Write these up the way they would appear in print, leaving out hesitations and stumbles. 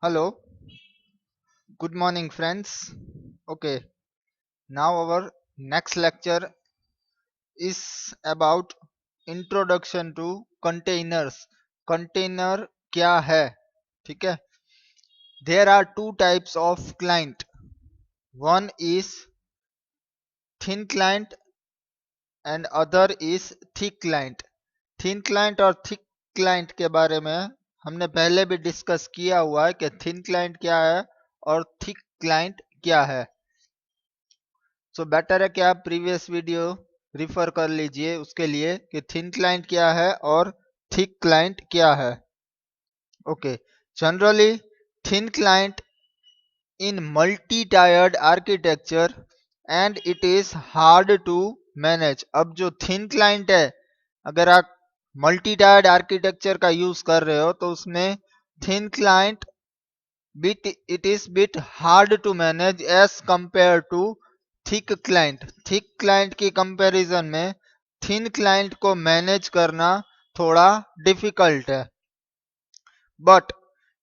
Hello, good morning, friends. Okay, now our next lecture is about introduction to containers. Container क्या है? ठीक है. There are two types of client. One is thin client and other is thick client. Thin client और thick client के बारे में हमने पहले भी डिस्कस किया हुआ है कि thin client क्या है और thick client क्या है. सो बेटर है कि आप प्रीवियस वीडियो रिफर कर लीजिए उसके लिए कि थिन क्लाइंट क्या है और थिक क्लाइंट क्या है. Okay, generally thin client in multi tiered architecture and it is hard to manage. अब जो थिन क्लाइंट है, अगर आप मल्टी टायर्ड आर्किटेक्चर का यूज कर रहे हो तो उसमें thin client bit it is bit hard to manage as compared to thick client. Thick client की कंपैरिजन में थिन क्लाइंट को मैनेज करना थोड़ा डिफिकल्ट है. But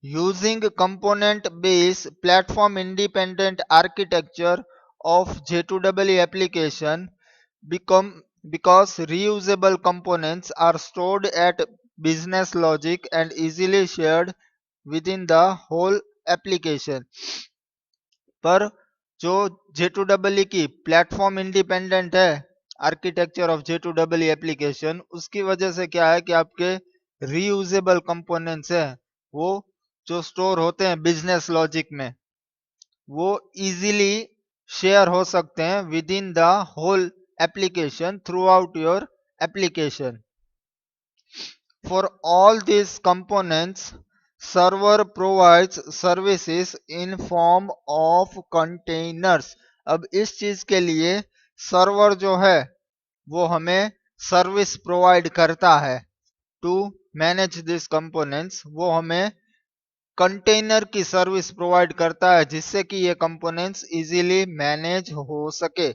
using component based platform independent architecture of J2EE application become because reusable components are stored at business logic and easily shared within the whole application. पर जो J2EE की platform independent है architecture of J2EE application, उसकी वजह से क्या है कि आपके रीयूजेबल कंपोनेंट्स हैं वो जो स्टोर होते हैं बिजनेस लॉजिक में, वो इजीली शेयर हो सकते हैं with in the whole application throughout your application. For all these components, server provides services in form of containers. अब इस चीज के लिए सर्वर जो है वो हमें सर्विस प्रोवाइड करता है. टू मैनेज दिस कंपोनेंट्स वो हमें कंटेनर की सर्विस प्रोवाइड करता है जिससे कि ये कंपोनेंट्स इजीली मैनेज हो सके.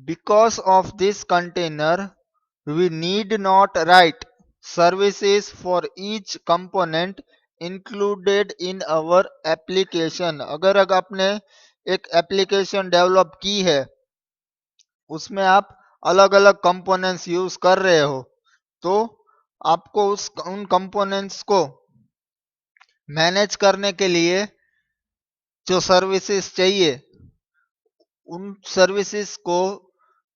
Because of this container, we need not write services for each component included in our application. अगर आपने एक एप्लीकेशन डेवलप की है, उसमें आप अलग अलग कंपोनेंट्स यूज कर रहे हो, तो आपको उन कंपोनेंट्स को मैनेज करने के लिए जो सर्विसेज चाहिए, उन सर्विसेज को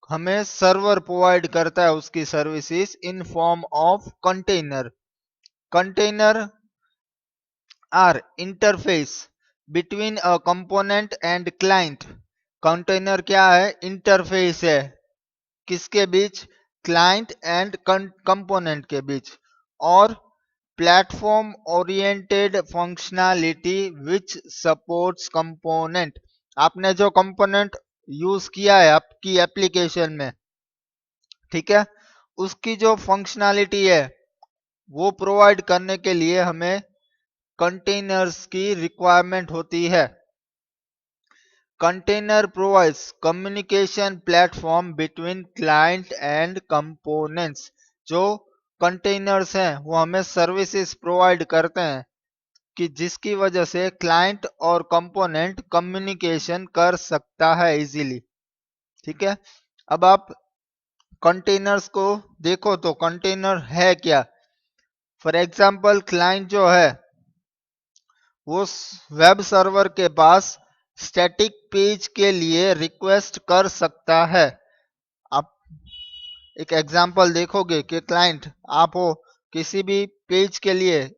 हमें सर्वर प्रोवाइड करता है उसकी services in form of container. Container are interface between a component and client. Container क्या है? इंटरफेस है. किसके बीच? क्लाइंट एंड कंपोनेंट के बीच. और platform oriented functionality which supports component. आपने जो कंपोनेंट यूज किया है आपकी एप्लीकेशन में, ठीक है, उसकी जो फंक्शनैलिटी है वो प्रोवाइड करने के लिए हमें कंटेनर्स की रिक्वायरमेंट होती है. Container provides communication platform between client and components. जो कंटेनर्स हैं वो हमें सर्विसेज प्रोवाइड करते हैं कि जिसकी वजह से क्लाइंट और कंपोनेंट कम्युनिकेशन कर सकता है इजीली. ठीक है, अब आप कंटेनर्स को देखो तो कंटेनर है क्या. फॉर एग्जांपल क्लाइंट जो है वो वेब सर्वर के पास स्टैटिक पेज के लिए रिक्वेस्ट कर सकता है. आप एक एग्जांपल देखोगे कि क्लाइंट आप हो, किसी भी पेज के लिए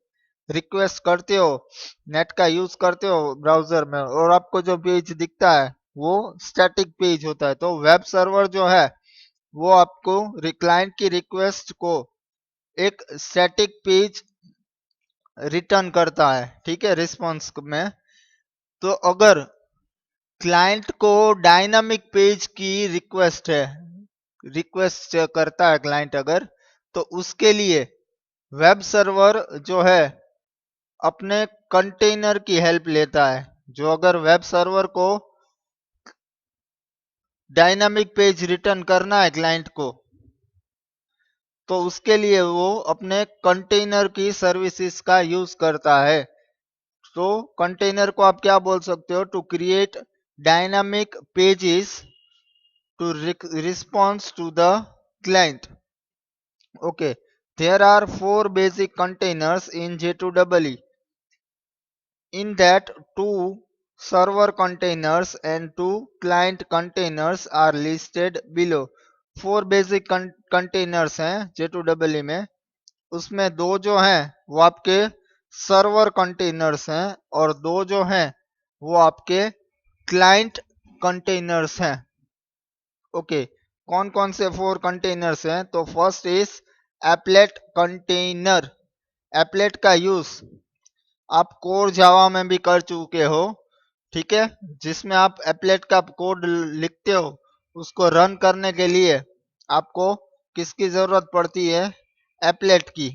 रिक्वेस्ट करते हो, नेट का यूज करते हो ब्राउजर में, और आपको जो पेज दिखता है वो स्टैटिक पेज होता है. तो वेब सर्वर जो है वो आपको क्लाइंट की रिक्वेस्ट को एक स्टैटिक पेज रिटर्न करता है. ठीक है, रिस्पॉन्स में. तो अगर क्लाइंट को डायनामिक पेज की रिक्वेस्ट है, रिक्वेस्ट करता है क्लाइंट अगर, तो उसके लिए वेब सर्वर जो है अपने कंटेनर की हेल्प लेता है. जो अगर वेब सर्वर को डायनामिक पेज रिटर्न करना है क्लाइंट को, तो उसके लिए वो अपने कंटेनर की सर्विसेज का यूज करता है. तो कंटेनर को आप क्या बोल सकते हो, to create dynamic pages to response to the client. Okay, there are four basic containers in J2EE. In that, two server containers and two client containers are listed below. Four basic containers हैं J2EE में, उसमें दो जो हैं वो आपके server containers हैं और दो जो हैं वो आपके क्लाइंट कंटेनर्स हैं. ओके, कौन कौन से फोर कंटेनर्स हैं? तो first is applet container. Applet का यूज आप कोर जावा में भी कर चुके हो, ठीक है, जिसमें आप एप्लेट का कोड लिखते हो. उसको रन करने के लिए आपको किसकी जरूरत पड़ती है? एप्लेट की,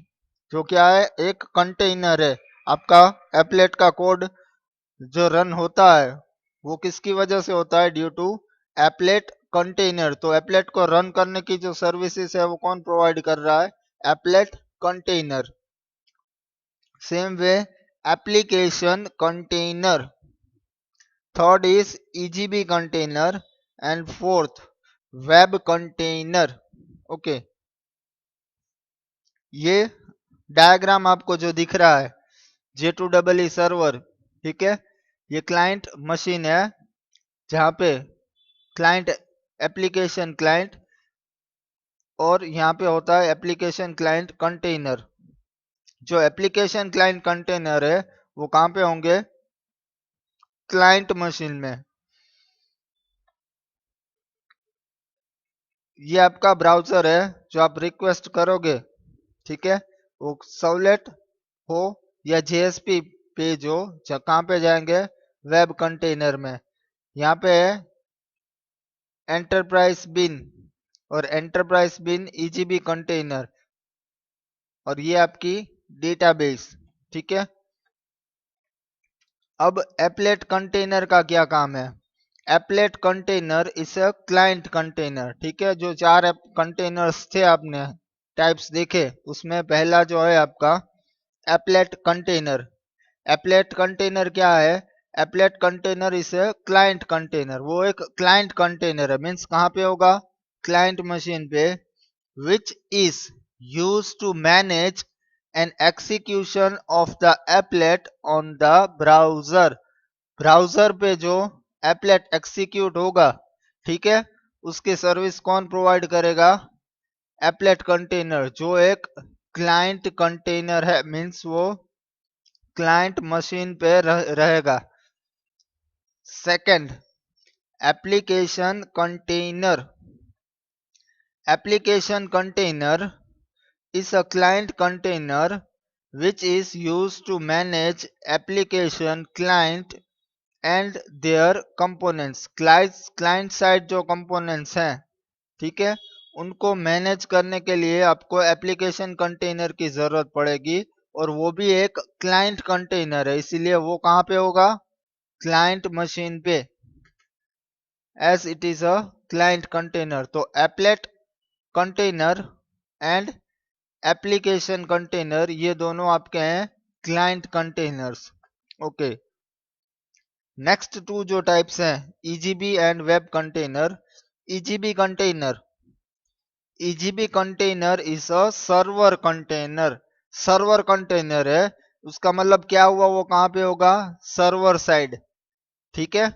जो क्या है, एक कंटेनर है. आपका एप्लेट का कोड जो रन होता है वो किसकी वजह से होता है? Due to applet container. तो एप्लेट को रन करने की जो सर्विसेज है वो कौन प्रोवाइड कर रहा है? Applet container. Same way application container. Third is EJB container and fourth web container. Okay, ये डायग्राम आपको जो दिख रहा है J2EE सर्वर, ठीक है, ये क्लाइंट मशीन है जहां पे क्लाइंट एप्लीकेशन क्लाइंट और यहाँ पे होता है एप्लीकेशन क्लाइंट कंटेनर. जो एप्लीकेशन क्लाइंट कंटेनर है वो कहाँ पे होंगे? क्लाइंट मशीन में. ये आपका ब्राउजर है जो आप रिक्वेस्ट करोगे, ठीक है, वो सॉलेट हो या जेएसपी पेज हो, कहाँ पे जाएंगे? वेब कंटेनर में. यहाँ पे है एंटरप्राइज बिन और एंटरप्राइज बिन ईजीबी कंटेनर और ये आपकी डेटाबेस, ठीक है. अब एप्लेट कंटेनर का क्या काम है? Applet container is a client container, ठीक है. जो चार कंटेनर्स थे आपने टाइप्स देखे, उसमें पहला जो है आपका एप्लेट कंटेनर. एप्लेट कंटेनर क्या है? Applet container is a client container. वो एक क्लाइंट कंटेनर है, मीन्स कहाँ पे होगा? क्लाइंट मशीन पे. which is used to manage an execution of the applet on the browser. Browser पे जो एप्लेट एक्सिक्यूट होगा, ठीक है, उसकी सर्विस कौन प्रोवाइड करेगा? एप्लेट कंटेनर, जो एक क्लाइंट कंटेनर है, मीन्स वो क्लाइंट मशीन पे रहेगा. Second, application container. Application container is a client container which is used to manage application client and their components. client side जो components हैं, ठीक है, उनको मैनेज करने के लिए आपको एप्लीकेशन कंटेनर की जरूरत पड़ेगी और वो भी एक क्लाइंट कंटेनर है, इसीलिए वो कहाँ पे होगा? क्लाइंट मशीन पे, as it is a client container. तो applet container and application container ये दोनों आपके हैं client containers. Okay, next two जो टाइप्स हैं EJB and web container. EJB container. EJB container is a server container. Server container है, उसका मतलब क्या हुआ? वो कहाँ पे होगा? सर्वर साइड, ठीक है.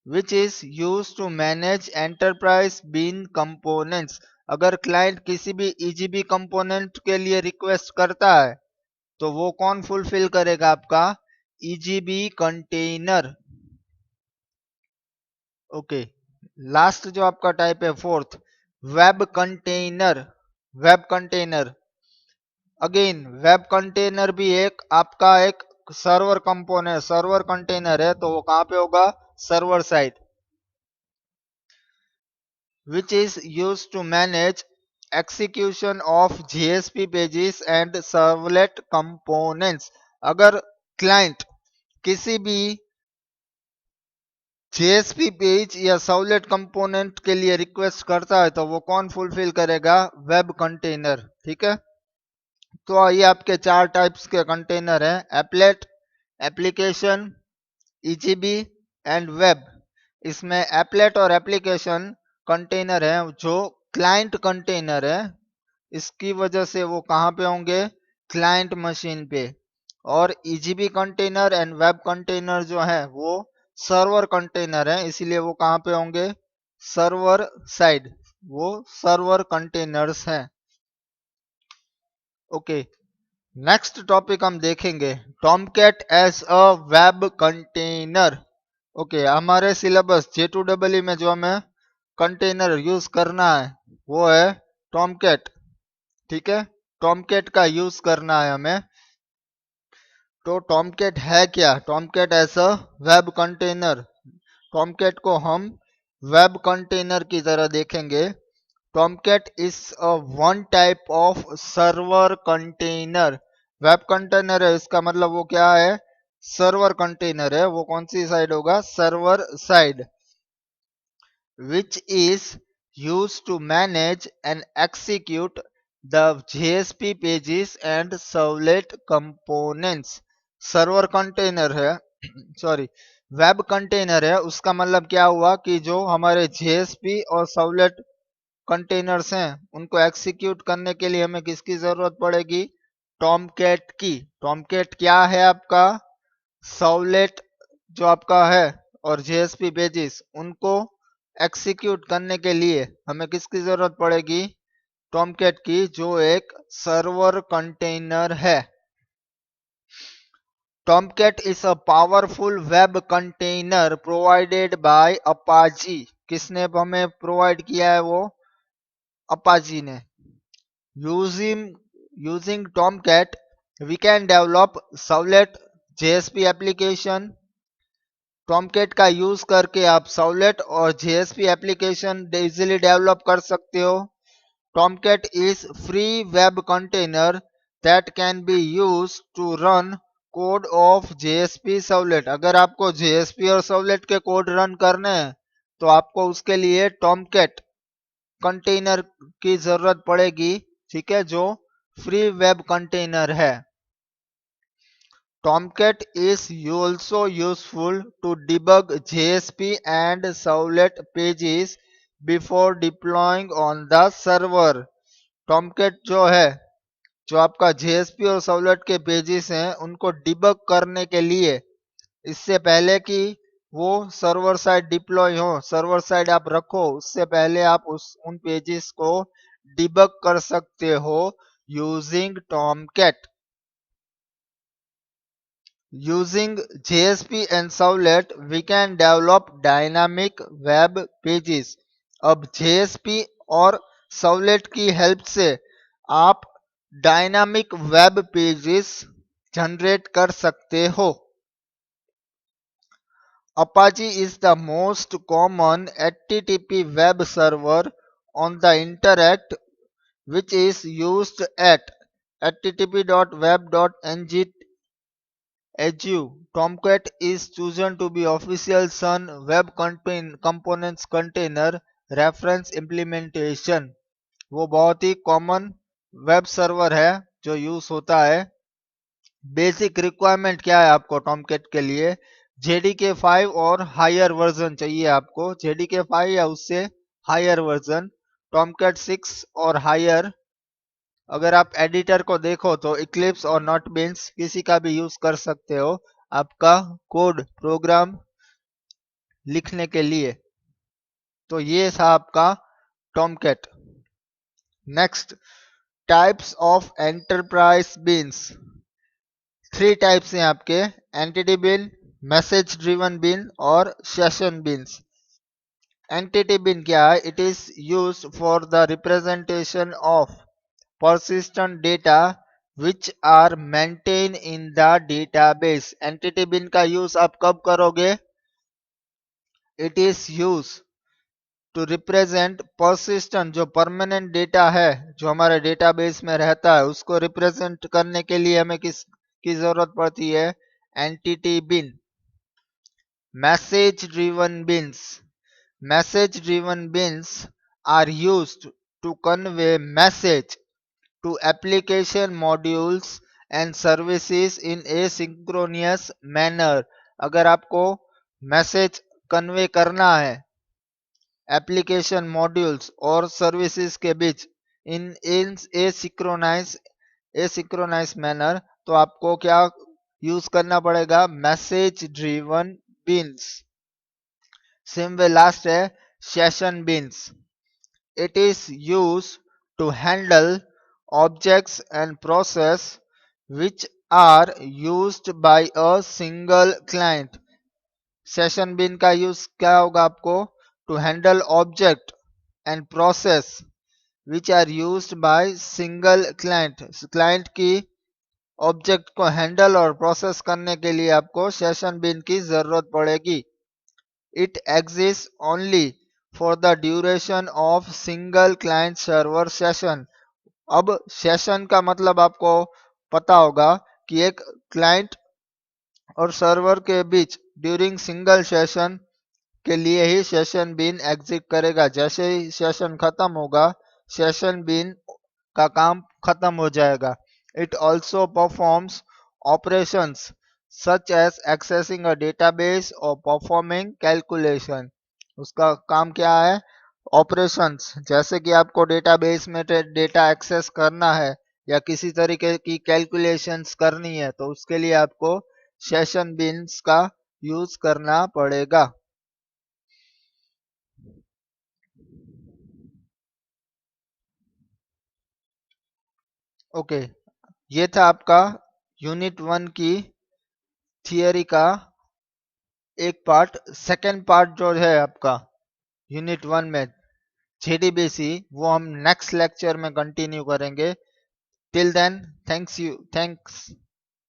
Which is use to manage enterprise bean components. अगर क्लाइंट किसी भी ईजीबी कंपोनेंट के लिए रिक्वेस्ट करता है तो वो कौन फुलफिल करेगा? आपका ईजीबी कंटेनर. ओके, लास्ट जो आपका टाइप है fourth, web container. Web container, again web container भी एक आपका एक सर्वर कंपोनेंट, सर्वर कंटेनर है, तो वो कहाँ पे होगा? Server side. which is used to manage execution of JSP pages and servlet components. अगर क्लाइंट किसी भी JSP पेज या सर्वलेट कंपोनेंट के लिए रिक्वेस्ट करता है तो वो कौन फुलफिल करेगा? वेब कंटेनर, ठीक है. तो ये आपके चार टाइप्स के कंटेनर हैं, एप्लेट, एप्लीकेशन, ईजीबी एंड वेब। इसमें एप्लेट और एप्लीकेशन कंटेनर है जो क्लाइंट कंटेनर है, इसकी वजह से वो कहाँ पे होंगे, क्लाइंट मशीन पे। और ईजीबी कंटेनर एंड वेब कंटेनर जो है वो सर्वर कंटेनर है, इसीलिए वो कहाँ पे होंगे, सर्वर साइड, वो सर्वर कंटेनर्स हैं। ओके, नेक्स्ट टॉपिक हम देखेंगे Tomcat as a web container. Okay, हमारे सिलेबस J2EE में जो हमें कंटेनर यूज करना है वो है टॉमकैट। ठीक है, टॉमकैट का यूज करना है हमें। तो टॉमकैट है क्या, Tomcat as a web container. Tomcat को हम वेब कंटेनर की तरह देखेंगे। Tomcat is a one type of server container. Web container है, इसका मतलब वो क्या है, सर्वर कंटेनर है। वो कौन सी साइड होगा, server side, which is used to manage and execute the JSP pages and servlet components। Server container है सॉरी, वेब कंटेनर है, उसका मतलब क्या हुआ कि जो हमारे JSP और सर्वलेट कंटेनर्स हैं उनको एग्जीक्यूट करने के लिए हमें किसकी जरूरत पड़ेगी, टॉमकैट की। टॉमकैट क्या है आपका, सर्वलेट जो आपका है और जेएसपी पेजेस, उनको एक्सिक्यूट करने के लिए हमें किसकी जरूरत पड़ेगी, टॉमकैट की, जो एक सर्वर कंटेनर है। Tomcat is a powerful web container provided by Apache. किसने हमें प्रोवाइड किया है, वो अपाची ने। Using Tomcat we can develop servlet JSP application. Tomcat का यूज करके आप सर्वलेट और जेएसपी एप्लीकेशन इजीली डेवलप कर सकते हो। Tomcat is free web container that can be use to run code of JSP servlet. अगर आपको जेएसपी और सर्वलेट के कोड रन करने हैं तो आपको उसके लिए टॉमकैट कंटेनर की जरूरत पड़ेगी। ठीक है, जो फ्री वेब कंटेनर है। Tomcat is also useful to debug JSP and Servlet pages before deploying on the server। Tomcat जो है, जो आपका JSP और Servlet के पेजेस हैं उनको डिबग करने के लिए, इससे पहले कि वो सर्वर साइड डिप्लॉय हो, सर्वर साइड आप रखो, उससे पहले आप उन पेजेस को डिबग कर सकते हो using Tomcat. Using JSP and Servlet, we can develop dynamic web pages। अब JSP और Servlet की हेल्प से आप डायनामिक वेब पेजेस जनरेट कर सकते हो। Apache is the most common HTTP web server on the internet, which is used at http.web.ng Azure. Tomcat is chosen to be official Sun Web Components Container Reference Implementation। वो बहुत ही common web server है जो use होता है। Basic requirement क्या है आपको Tomcat के लिए, JDK5 और हायर वर्जन चाहिए आपको, JDK5 या उससे हायर वर्जन, टॉमकैट 6 और हायर। अगर आप एडिटर को देखो तो इक्लिप्स और नोटबिन्स किसी का भी यूज कर सकते हो आपका कोड प्रोग्राम लिखने के लिए। तो ये था आपका Tomcat. Next, types of enterprise beans. Three types हैं आपके, entity bean, message driven bean और सेशन बीन्स। एंटिटी बिन क्या है, it is used for the representation of persistent data which are maintained in the database। Entity bean का use आप कब करोगे, it is use to represent persistent, जो permanent data है जो हमारे डेटाबेस में रहता है उसको रिप्रेजेंट करने के लिए हमें किस की जरूरत पड़ती है, entity bean. Message driven beans, message driven beans are used to convey message to application modules and services in asynchronous manner. अगर आपको मैसेज कन्वे करना है एप्लीकेशन मॉड्यूल्स और सर्विसेज के बीच इन इन एसिंक्रोनाइज मैनर, तो आपको क्या यूज करना पड़ेगा? Message driven beans. Same way last है session beans. It is used to handle objects and process which are used by a single client. Session bean का यूज क्या होगा आपको? To handle object and process which are used by single client. Client की object को handle और process करने के लिए आपको सेशन बिन की जरूरत पड़ेगी। It exists only for the duration of single client server session. अब सेशन का मतलब आपको पता होगा कि एक क्लाइंट और सर्वर के बीच ड्यूरिंग सिंगल सेशन के लिए ही सेशन बीन एग्जिट करेगा। जैसे ही सेशन खत्म होगा, सेशन बीन का काम खत्म हो जाएगा। It also performs operations such as accessing a database और परफॉर्मिंग कैलकुलेशन। उसका काम क्या है? ऑपरेशंस, जैसे कि आपको डेटाबेस में डेटा एक्सेस करना है या किसी तरीके की कैलकुलेशंस करनी है, तो उसके लिए आपको सेशन बीन्स का यूज करना पड़ेगा। ओके, ये था आपका यूनिट 1 की थियरी का एक पार्ट। सेकेंड पार्ट जो है आपका यूनिट 1 में जेडीबीसी, वो हम नेक्स्ट लेक्चर में कंटिन्यू करेंगे। Till then, thanks.